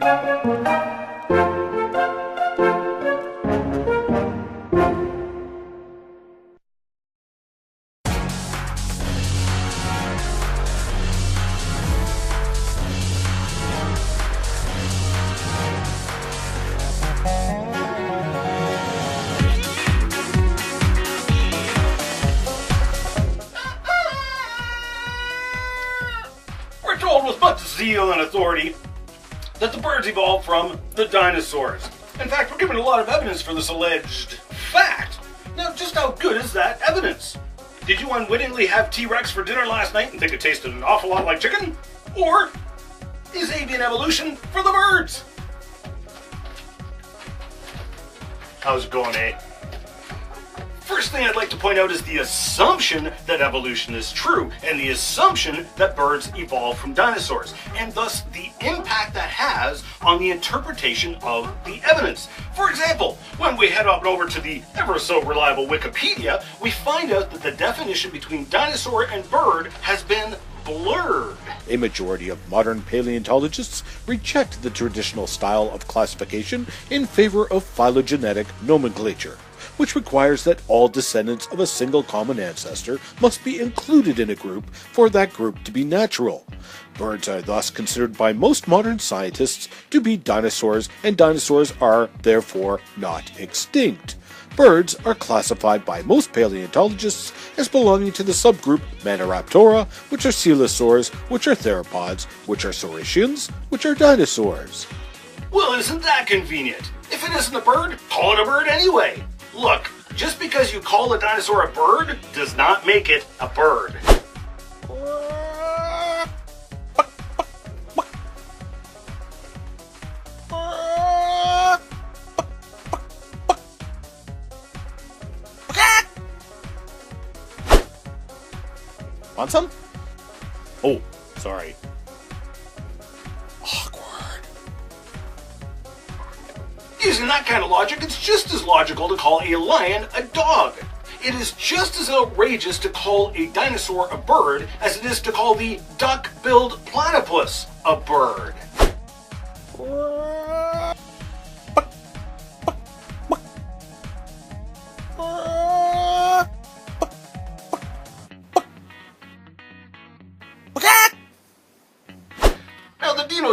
We're told with much zeal and authority that the birds evolved from the dinosaurs. In fact, we're given a lot of evidence for this alleged fact. Now, just how good is that evidence? Did you unwittingly have T-Rex for dinner last night and think it tasted an awful lot like chicken? Or is avian evolution for the birds? How's it going, eh? First thing I'd like to point out is the assumption that evolution is true, and the assumption that birds evolved from dinosaurs, and thus the impact that has on the interpretation of the evidence. For example, when we head on over to the ever so reliable Wikipedia, we find out that the definition between dinosaur and bird has been blurred. A majority of modern paleontologists reject the traditional style of classification in favor of phylogenetic nomenclature, which requires that all descendants of a single common ancestor must be included in a group for that group to be natural. Birds are thus considered by most modern scientists to be dinosaurs, and dinosaurs are therefore not extinct. Birds are classified by most paleontologists as belonging to the subgroup Maniraptora, which are coelosaurs, which are theropods, which are saurischians, which are dinosaurs. Well, isn't that convenient? If it isn't a bird, call it a bird anyway. Look, just because you call a dinosaur a bird does not make it a bird. Want some? Oh, sorry. Awkward. Using that kind of logic, it's just as logical to call a lion a dog. It is just as outrageous to call a dinosaur a bird as it is to call the duck-billed platypus a bird.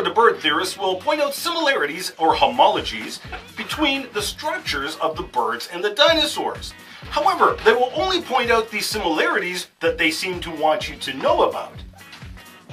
The bird theorists will point out similarities or homologies between the structures of the birds and the dinosaurs. However, they will only point out the similarities that they seem to want you to know about.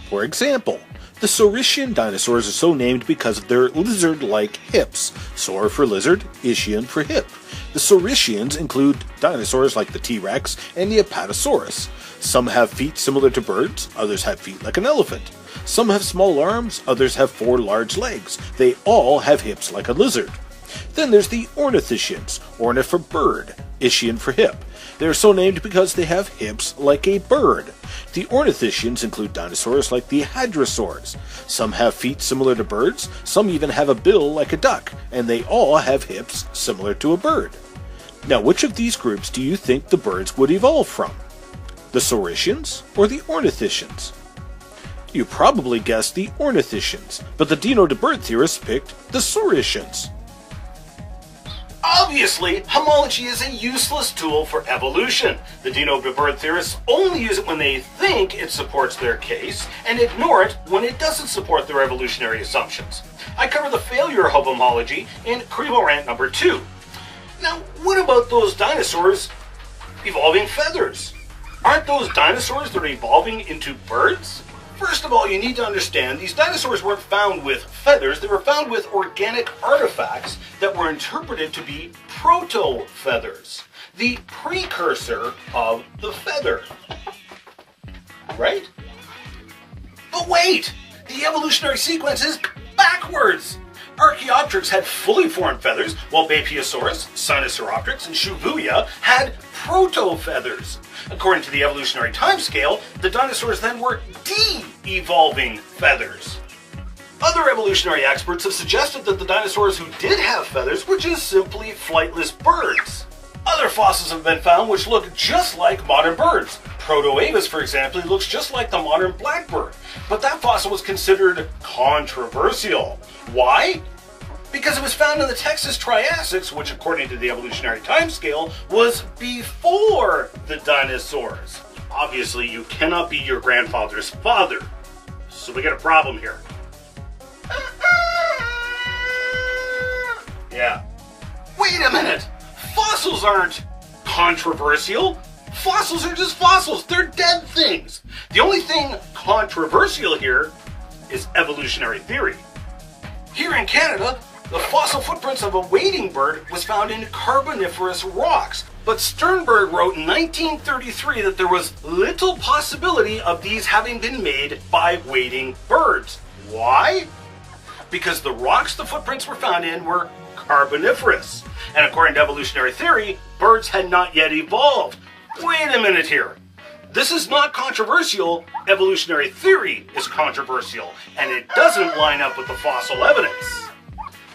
For example, the Saurischian dinosaurs are so named because of their lizard-like hips. Saur for lizard, ischian for hip. The Saurischians include dinosaurs like the T-Rex and the Apatosaurus. Some have feet similar to birds, others have feet like an elephant. Some have small arms, others have 4 large legs. They all have hips like a lizard. Then there's the Ornithischians, ornith for bird, ischian for hip. They are so named because they have hips like a bird. The Ornithischians include dinosaurs like the Hadrosaurs. Some have feet similar to birds, some even have a bill like a duck, and they all have hips similar to a bird. Now, which of these groups do you think the birds would evolve from? The Saurischians or the Ornithischians? You probably guessed the Ornithischians, but the Dino de Bird theorists picked the Saurischians. Obviously, homology is a useless tool for evolution. The Dino de Bird theorists only use it when they think it supports their case, and ignore it when it doesn't support their evolutionary assumptions. I cover the failure of homology in CrEvo Rant number 2. Now, what about those dinosaurs evolving feathers? Aren't those dinosaurs that are evolving into birds? First of all, you need to understand these dinosaurs weren't found with feathers, they were found with organic artifacts that were interpreted to be proto-feathers, the precursor of the feather. Right? But wait! The evolutionary sequence is backwards! Archaeopteryx had fully formed feathers, while Bapiosaurus, Sinosauropteryx, and Shuvuia had proto-feathers. According to the evolutionary timescale, the dinosaurs then were de-evolving feathers. Other evolutionary experts have suggested that the dinosaurs who did have feathers were just simply flightless birds. Other fossils have been found which look just like modern birds. Proto-Avis, for example, looks just like the modern blackbird, but that fossil was considered controversial. Why? Because it was found in the Texas Triassics, which according to the evolutionary timescale was before the dinosaurs. Obviously, you cannot be your grandfather's father. So we got a problem here. Yeah. Wait a minute! Fossils aren't controversial. Fossils are just fossils. They're dead things. The only thing controversial here is evolutionary theory. Here in Canada, the fossil footprints of a wading bird was found in Carboniferous rocks. But Sternberg wrote in 1933 that there was little possibility of these having been made by wading birds. Why? Because the rocks the footprints were found in were Carboniferous. And according to evolutionary theory, birds had not yet evolved. Wait a minute here. This is not controversial. Evolutionary theory is controversial, and it doesn't line up with the fossil evidence.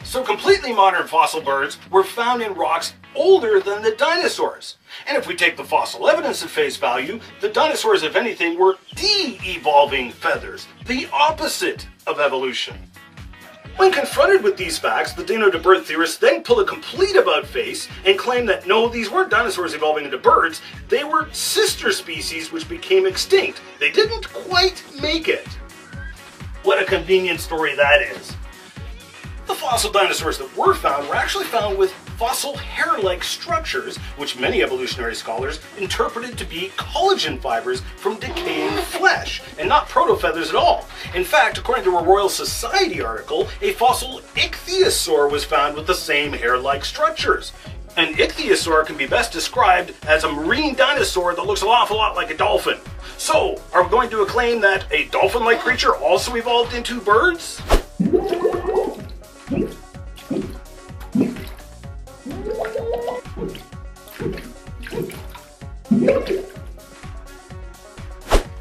So completely modern fossil birds were found in rocks older than the dinosaurs. And if we take the fossil evidence at face value, the dinosaurs, if anything, were de-evolving feathers, the opposite of evolution. When confronted with these facts, the dino to bird theorists then pull a complete about-face and claim that no, these weren't dinosaurs evolving into birds, they were sister species which became extinct. They didn't quite make it. What a convenient story that is. The fossil dinosaurs that were actually found with fossil hair-like structures, which many evolutionary scholars interpreted to be collagen fibers from decaying flesh, and not protofeathers at all. In fact, according to a Royal Society article, a fossil ichthyosaur was found with the same hair-like structures. An ichthyosaur can be best described as a marine dinosaur that looks an awful lot like a dolphin. So, are we going to claim that a dolphin-like creature also evolved into birds?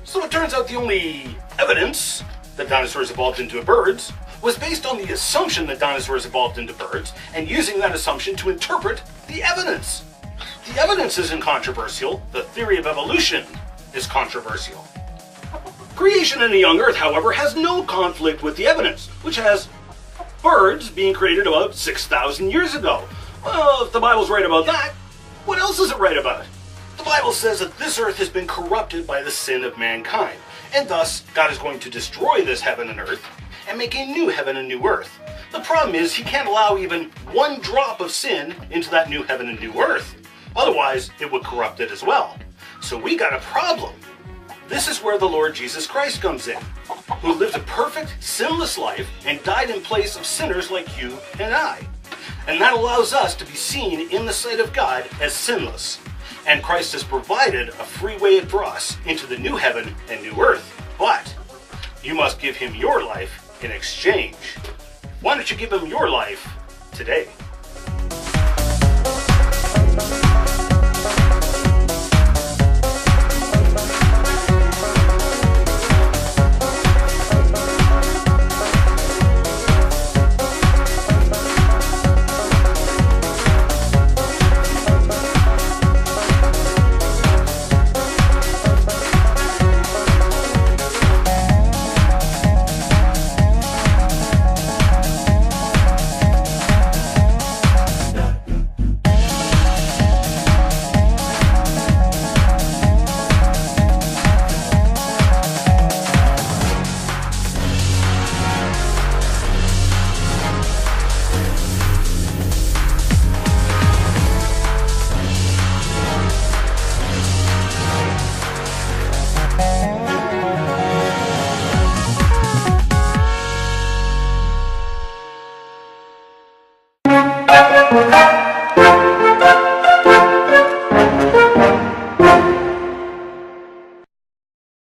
So it turns out the only evidence that dinosaurs evolved into birds was based on the assumption that dinosaurs evolved into birds, and using that assumption to interpret the evidence. The evidence isn't controversial, the theory of evolution is controversial. Creation in a young Earth, however, has no conflict with the evidence, which has birds being created about 6,000 years ago. Well, if the Bible's right about that, what else is it right about? The Bible says that this earth has been corrupted by the sin of mankind, and thus God is going to destroy this heaven and earth and make a new heaven and new earth. The problem is he can't allow even one drop of sin into that new heaven and new earth. Otherwise, it would corrupt it as well. So we got a problem. This is where the Lord Jesus Christ comes in, who lived a perfect, sinless life and died in place of sinners like you and I. And that allows us to be seen in the sight of God as sinless. And Christ has provided a free way for us into the new heaven and new earth. But you must give him your life in exchange. Why don't you give him your life today?